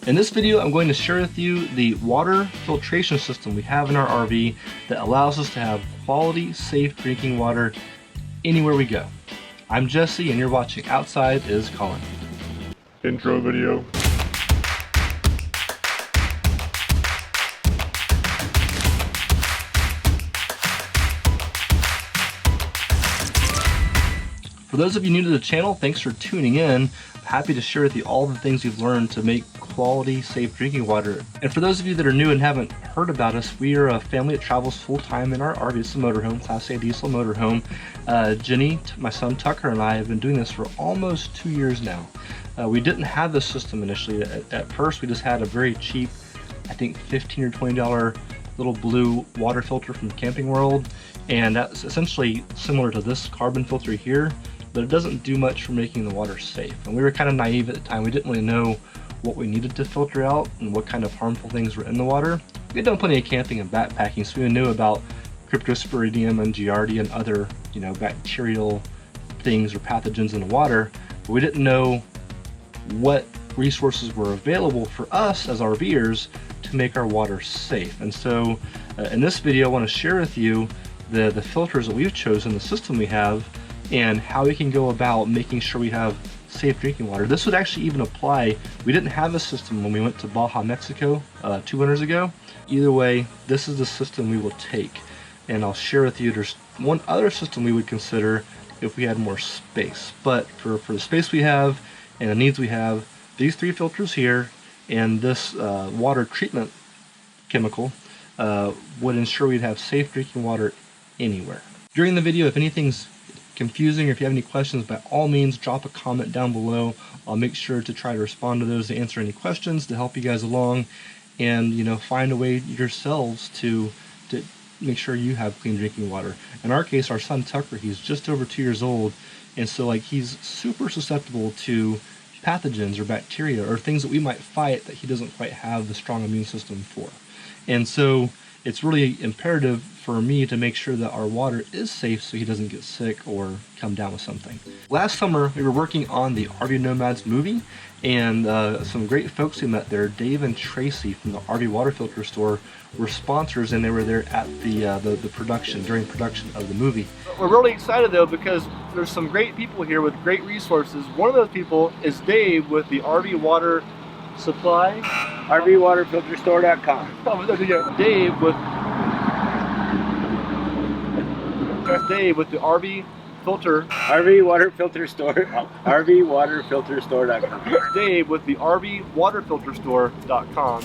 In this video, I'm going to share with you the water filtration system we have in our RV that allows us to have quality, safe drinking water anywhere we go. I'm Jesse and you're watching Outside is Calling. Intro video. For those of you new to the channel, thanks for tuning in. I'm happy to share with you all the things we've learned to make quality, safe drinking water. And for those of you that are new and haven't heard about us, we are a family that travels full-time in our RV. It's a motorhome, Class A diesel motorhome. Jenny, my son Tucker, and I have been doing this for almost 2 years now. We didn't have this system initially. At first, we just had a very cheap, I think $15 or $20 little blue water filter from Camping World. And that's essentially similar to this carbon filter here, but it doesn't do much for making the water safe. And we were kind of naive at the time. We didn't really know what we needed to filter out and what kind of harmful things were in the water. We had done plenty of camping and backpacking, so we knew about cryptosporidium and giardia and other, bacterial things or pathogens in the water, but we didn't know what resources were available for us as RVers to make our water safe. And so in this video, I want to share with you the filters that we've chosen, the system we have, and how we can go about making sure we have safe drinking water. This would actually even apply, we didn't have a system when we went to Baja, Mexico 2 winters ago. Either way, this is the system we will take. And I'll share with you, there's one other system we would consider if we had more space. But for the space we have and the needs we have, these 3 filters here and this water treatment chemical would ensure we'd have safe drinking water anywhere. During the video, if anything's confusing or if you have any questions, by all means drop a comment down below. I'll make sure to try to respond to those, to answer any questions, to help you guys along, and find a way yourselves to make sure you have clean drinking water. In our case, our son Tucker, he's just over 2 years old, and so he's super susceptible to pathogens or bacteria or things that we might fight that he doesn't quite have the strong immune system for. And so it's really imperative for me to make sure that our water is safe so he doesn't get sick or come down with something. Last summer, we were working on the RV Nomads movie, and some great folks we met there, Dave and Tracy from the RV Water Filter store, were sponsors, and they were there at the production, during production of the movie. We're really excited though because there's some great people here with great resources. One of those people is Dave with the RV Water Supply. RVwaterfilterstore.com. Dave with the RV Filter. RVwaterfilterstore. RVwaterfilterstore.com. Dave with the RVwaterfilterstore.com.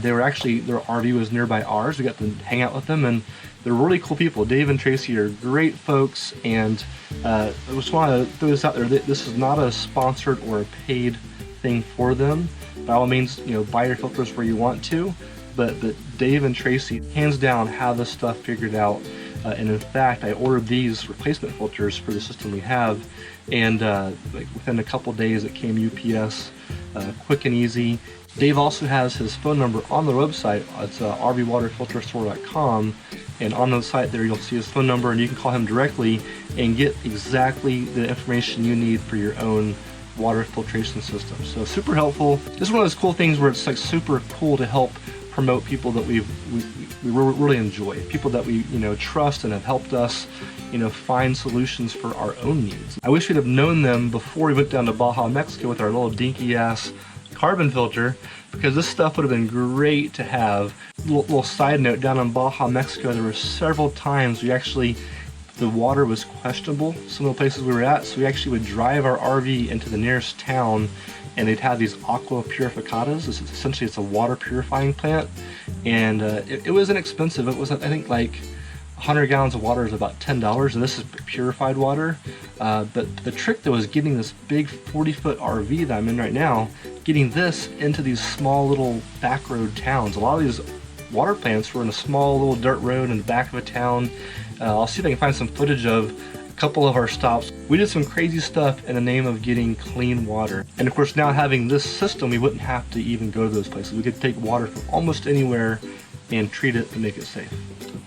Their RV was nearby ours. We got to hang out with them, and they're really cool people. Dave and Tracy are great folks, and I just want to throw this out there. This is not a sponsored or a paid thing for them. By all means, buy your filters where you want to, but Dave and Tracy hands down have this stuff figured out. And in fact, I ordered these replacement filters for the system we have, and within a couple days it came UPS, quick and easy. Dave also has his phone number on the website. It's RVwaterfilterstore.com, and on the site there you'll see his phone number, and you can call him directly and get exactly the information you need for your own water filtration system. So super helpful. This is one of those cool things where it's super cool to help promote people that we really enjoy, people that we trust and have helped us find solutions for our own needs. I wish we'd have known them before we went down to Baja, Mexico with our little dinky ass carbon filter, because this stuff would have been great to have. Little side note, down in Baja, Mexico, there were several times the water was questionable, some of the places we were at, so we actually would drive our RV into the nearest town, and they'd have these aqua purificadas. Essentially it's a water purifying plant, and it was inexpensive. It was, I think, 100 gallons of water is about $10, and this is purified water. But the trick though is getting this big 40-foot RV that I'm in right now, getting this into these small little back road towns. A lot of these water plants were in a small little dirt road in the back of a town. I'll see if I can find some footage of a couple of our stops. We did some crazy stuff in the name of getting clean water. And of course, now having this system, we wouldn't have to even go to those places. We could take water from almost anywhere and treat it and make it safe.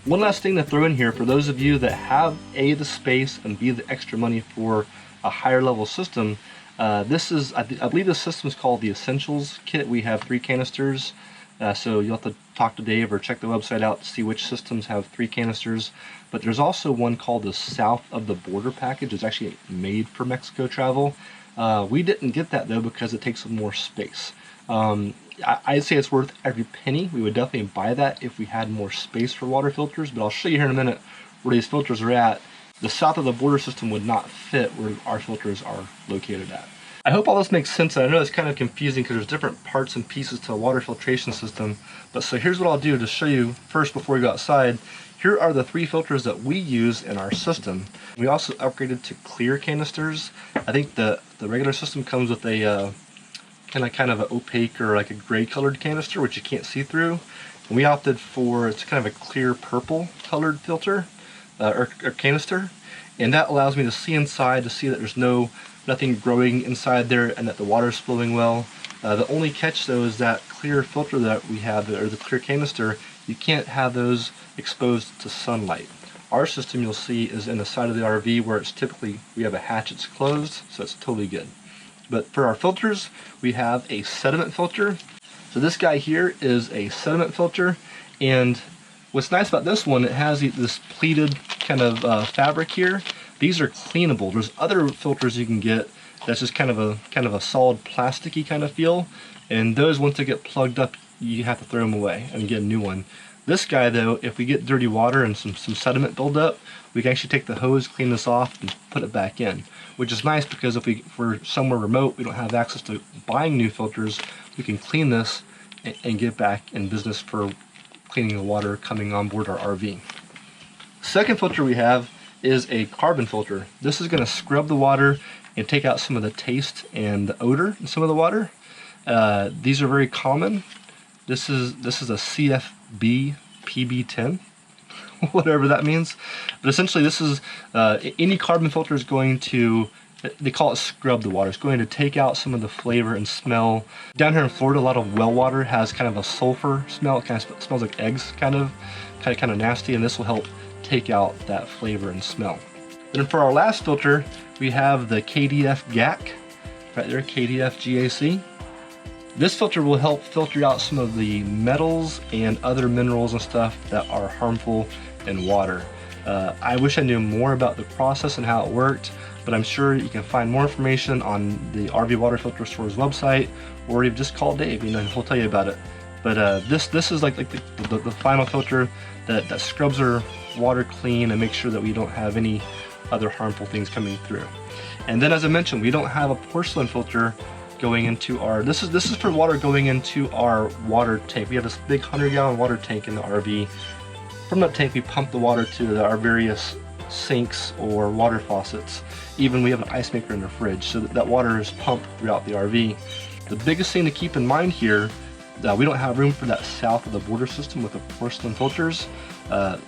One last thing to throw in here for those of you that have A, the space, and B, the extra money for a higher level system, This is, I believe the system is called the Essentials Kit. We have 3 canisters, so you'll have to talk to Dave or check the website out to see which systems have 3 canisters. But there's also one called the South of the Border package. It's actually made for Mexico travel. We didn't get that though because it takes up more space. I'd say it's worth every penny. We would definitely buy that if we had more space for water filters, but I'll show you here in a minute where these filters are at. The South of the Border system would not fit where our filters are located at. I hope all this makes sense. I know it's kind of confusing because there's different parts and pieces to a water filtration system. But so here's what I'll do to show you first before we go outside. Here are the 3 filters that we use in our system. We also upgraded to clear canisters. I think the regular system comes with a kind of an opaque or like a gray colored canister which you can't see through. And we opted for, it's kind of a clear purple colored filter or canister, and that allows me to see inside to see that there's nothing growing inside there and that the water is flowing well. The only catch though is that clear filter that we have, or the clear canister, you can't have those exposed to sunlight. Our system, you'll see, is in the side of the RV where it's typically, we have a hatch that's closed, so it's totally good. But for our filters, we have a sediment filter. So this guy here is a sediment filter, and what's nice about this one, it has this pleated kind of fabric here. These are cleanable. There's other filters you can get that's just kind of a solid plasticky kind of feel, and those, once they get plugged up, you have to throw them away and get a new one. This guy though, if we get dirty water and some sediment buildup, we can actually take the hose, clean this off, and put it back in. Which is nice because if we're somewhere remote, we don't have access to buying new filters, we can clean this and get back in business for cleaning the water coming on board our RV. Second filter we have is a carbon filter. This is going to scrub the water and take out some of the taste and the odor in some of the water. These are very common. This is a CFB PB10. Whatever that means, but essentially this is any carbon filter is going to, they call it scrub the water. It's going to take out some of the flavor and smell. Down here in Florida, a lot of well water has kind of a sulfur smell. It kind of smells like eggs, kind of nasty, and this will help take out that flavor and smell. Then for our last filter, we have the KDF GAC, right there, KDF GAC. This filter will help filter out some of the metals and other minerals and stuff that are harmful in water. I wish I knew more about the process and how it worked, but I'm sure you can find more information on the RV Water Filter Store's website, or even just call Dave, he'll tell you about it. But this is like the final filter that scrubs our water clean and makes sure that we don't have any other harmful things coming through. And then, as I mentioned, we don't have a porcelain filter going into our, this is for water going into our water tank. We have this big 100-gallon water tank in the RV. From that tank we pump the water to our various sinks or water faucets. Even we have an ice maker in the fridge, so that water is pumped throughout the RV. The biggest thing to keep in mind here, we don't have room for that South of the Border system with the porcelain filters.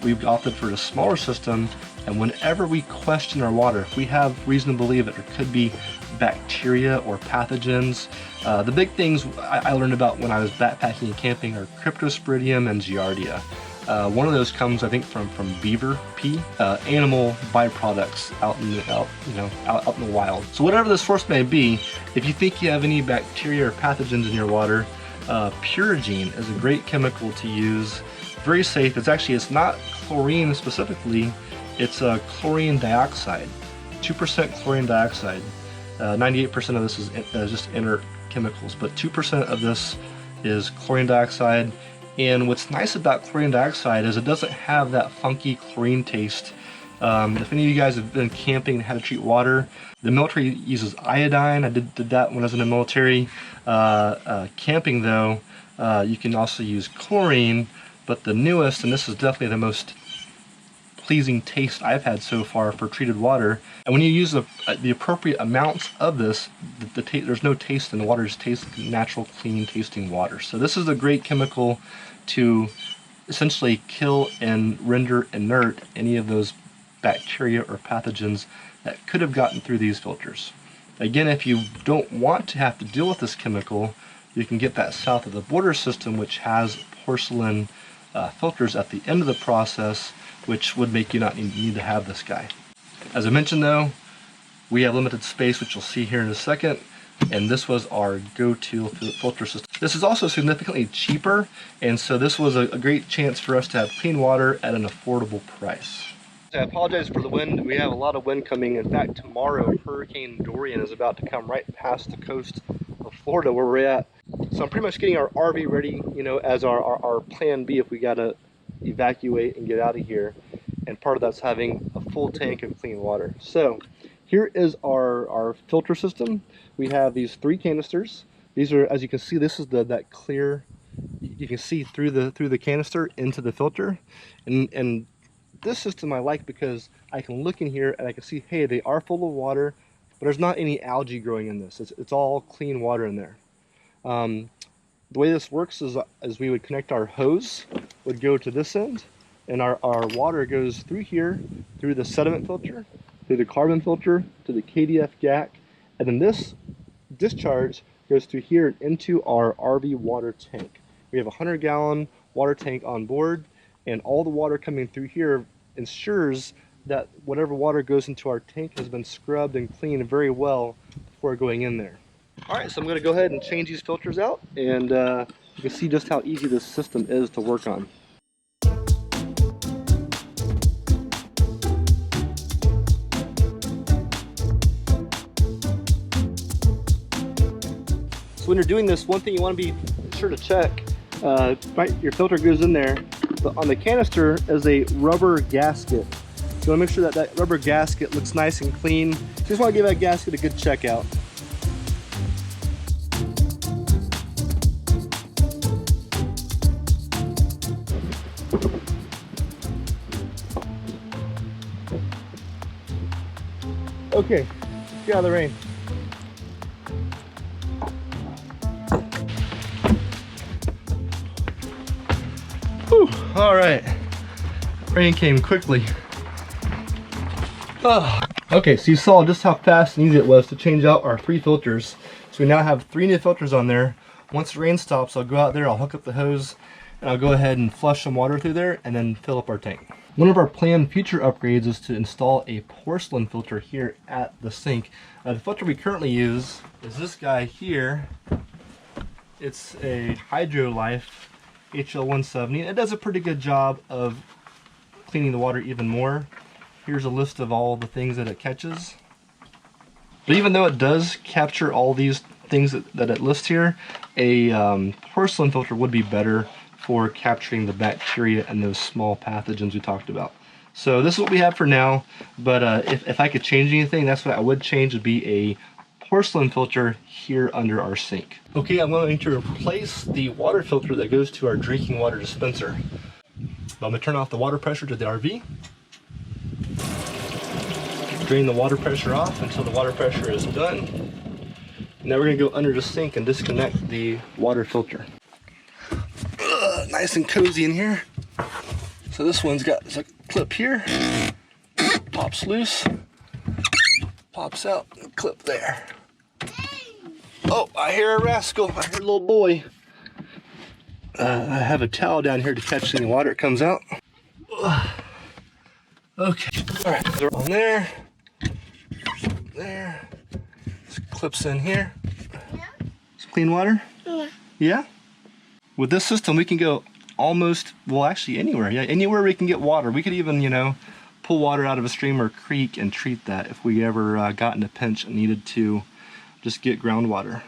We've opted for the smaller system, and whenever we question our water, if we have reason to believe that there could be bacteria or pathogens, the big things I learned about when I was backpacking and camping are Cryptosporidium and Giardia. One of those comes, I think, from beaver pee, animal byproducts out in the wild. So whatever the source may be, if you think you have any bacteria or pathogens in your water, Purigene is a great chemical to use. Very safe. It's not chlorine specifically. It's chlorine dioxide, 2% chlorine dioxide. 98% of this is just inert chemicals, but 2% of this is chlorine dioxide. And what's nice about chlorine dioxide is it doesn't have that funky chlorine taste. If any of you guys have been camping and how to treat water, the military uses iodine. I did that when I was in the military. Camping though, you can also use chlorine, but the newest, and this is definitely the most pleasing taste I've had so far for treated water. And when you use the appropriate amounts of this, there's no taste in the water, just tastes like natural, clean tasting water. So this is a great chemical to essentially kill and render inert any of those bacteria or pathogens that could have gotten through these filters. Again, if you don't want to have to deal with this chemical, you can get that South of the Border system, which has porcelain filters at the end of the process, which would make you not need to have this guy. As I mentioned though, We have limited space, which you'll see here in a second, and this was our go-to filter system. This is also significantly cheaper, and so this was a great chance for us to have clean water at an affordable price. I apologize for the wind. We have a lot of wind coming. In fact, tomorrow Hurricane Dorian is about to come right past the coast of Florida where we're at. So I'm pretty much getting our RV ready, you know, as our plan B if we gotta evacuate and get out of here. And part of that's having a full tank of clean water. So here is our filter system. We have these 3 canisters. These are, as you can see, this is that clear. You can see through the canister into the filter, and this system I like because I can look in here and I can see, hey, they are full of water, but there's not any algae growing in this. It's all clean water in there. The way this works is we would connect our hose, would go to this end, and our water goes through here, through the sediment filter, through the carbon filter, to the KDF GAC, and then this discharge goes through here and into our RV water tank. We have a 100-gallon water tank on board, and all the water coming through here ensures that whatever water goes into our tank has been scrubbed and cleaned very well before going in there. All right, so I'm going to go ahead and change these filters out, and you can see just how easy this system is to work on. So when you're doing this, one thing you want to be sure to check, right, your filter goes in there, but on the canister is a rubber gasket. So you want to make sure that that rubber gasket looks nice and clean. Just want to give that gasket a good check out. Okay, let's get out of the rain. Whew, all right, rain came quickly. Oh. Okay, so you saw just how fast and easy it was to change out our 3 filters. So we now have 3 new filters on there. Once the rain stops, I'll go out there, I'll hook up the hose, and I'll go ahead and flush some water through there and then fill up our tank. One of our planned future upgrades is to install a porcelain filter here at the sink. The filter we currently use is this guy here. It's a HydroLife HL170. It does a pretty good job of cleaning the water even more. Here's a list of all the things that it catches. But even though it does capture all these things that it lists here, a porcelain filter would be better for capturing the bacteria and those small pathogens we talked about. So this is what we have for now, but if I could change anything, that's what I would change, would be a porcelain filter here under our sink. Okay, I'm going to replace the water filter that goes to our drinking water dispenser. I'm going to turn off the water pressure to the RV. Drain the water pressure off until the water pressure is done. Now we're going to go under the sink and disconnect the water filter. Nice and cozy in here. So this one's got a clip here, pops loose, pops out, clip there. Oh, I hear a rascal, I hear a little boy. I have a towel down here to catch any water that comes out. Okay, all right, they're on there, there. This clips in here. Some clean water? Yeah. Yeah? With this system, we can go almost, well, actually anywhere. Yeah, anywhere we can get water. We could even, you know, pull water out of a stream or creek and treat that if we ever got in a pinch and needed to just get groundwater.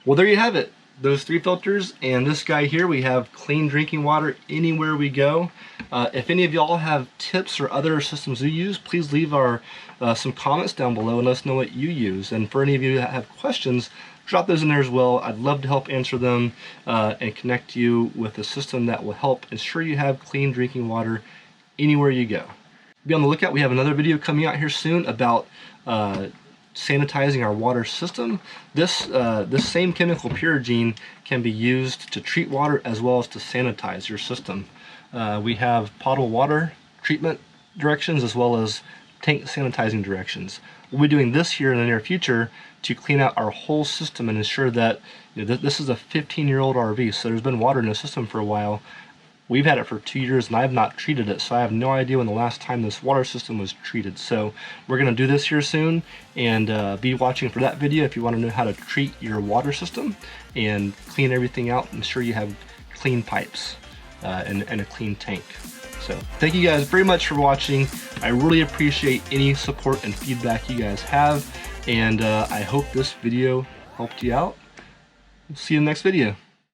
Well, there you have it. Those 3 filters and this guy here, we have clean drinking water anywhere we go. If any of y'all have tips or other systems you use, please leave some comments down below and let us know what you use. And for any of you that have questions, drop those in there as well. I'd love to help answer them and connect you with a system that will help ensure you have clean drinking water anywhere you go. Be on the lookout. We have another video coming out here soon about sanitizing our water system. This same chemical Purigene can be used to treat water as well as to sanitize your system. We have potable water treatment directions as well as tank sanitizing directions. We'll be doing this here in the near future to clean out our whole system and ensure that, you know, this is a 15-year-old RV, so there's been water in the system for a while. We've had it for 2 years and I have not treated it, so I have no idea when the last time this water system was treated. So we're going to do this here soon, and be watching for that video if you want to know how to treat your water system and clean everything out and ensure you have clean pipes and a clean tank. So thank you guys very much for watching. I really appreciate any support and feedback you guys have, and I hope this video helped you out. See you in the next video.